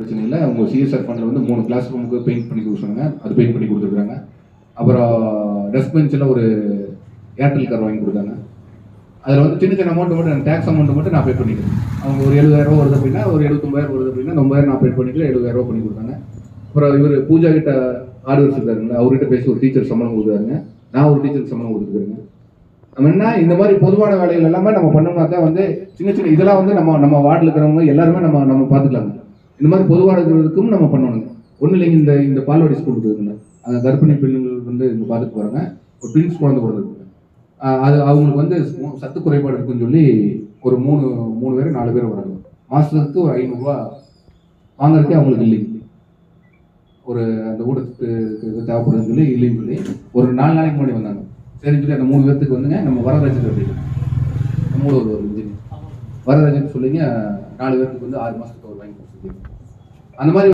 பிரச்சனை இல்லை. அவங்க சிஎஸ்ஆர் ஃபண்டில் வந்து 3 கிளாஸ் ரூமுக்கு பெயிண்ட் பண்ணி கொடுக்க சொன்னாங்க. அது பெயிண்ட் பண்ணி கொடுத்துருக்காங்க. அப்புறம் டெஸ்க் பெஞ்சில் ஒரு ஏர்டெல் கார் வாங்கி கொடுத்தாங்க. அதில் வந்து சின்ன சின்ன அமௌண்ட் மட்டும் டேக்ஸ் அமௌண்ட் மட்டும் நான் பே பண்ணிக்கிறேன். அவங்க ஒரு 70,000 வருது அப்படின்னா, ஒரு 79,000 வருது அப்படின்னா, 90,000 நான் பே பண்ணிக்கிறேன். 70,000 பண்ணி கொடுத்தாங்க. அப்புறம் இவர் பூஜா கிட்ட ஆர்டர்ஸ் இருக்காருங்களா, அவர்கிட்ட பேசி ஒரு டீச்சர் சம்பளம் கொடுக்குறாங்க. நான் ஒரு டீச்சருக்கு சம்பளம் கொடுத்துருக்கேங்க. நம்ம என்ன இந்த மாதிரி பொதுவான வேலைகள் எல்லாமே நம்ம பண்ணோம்னா தான் வந்து சின்ன சின்ன இதெல்லாம் வந்து நம்ம வார்டில் இருக்கிறவங்க எல்லாருமே நம்ம பார்த்துக்கலாங்க. இந்த மாதிரி பொதுவாக இருக்கிறதுக்கும் நம்ம பண்ணணுங்க. ஒன்றும் இல்லைங்க, இந்த பால்வாடி ஸ்கூல் இருக்குதுங்க, அந்த கர்ப்பிணி பெண்கள் வந்து இங்கே பார்த்துட்டு போகிறாங்க. ஒரு ட்வின்ஸ் குழந்தை பிறந்திருக்குங்க. அது அவங்களுக்கு வந்து சத்து குறைபாடு இருக்குன்னு சொல்லி ஒரு 3 பேர் 4 பேர் வராங்க. மாதத்துக்கு ஒரு 500 ரூபா வாங்குறதுக்கே அவங்களுக்கு இல்லைங்க. ஒரு அந்த ஊட்டத்துக்கு தேவைப்படுதுன்னு சொல்லி இல்லைன்னு சொல்லி ஒரு 4 நாளைக்கு முன்னாடி வந்தாங்க. சரின்னு சொல்லி அந்த 3 பேர்த்துக்கு வந்துங்க நம்ம வரதட்சணை அப்படின்னு நம்மளோட ஒரு இன்ஜினியர் வரதட்சணை சொல்லிங்க 4 பேர்த்துக்கு வந்து 6 மாதத்துக்கு ஒரு வாங்கி கொடுத்துருக்கீங்க. அந்த மாதிரி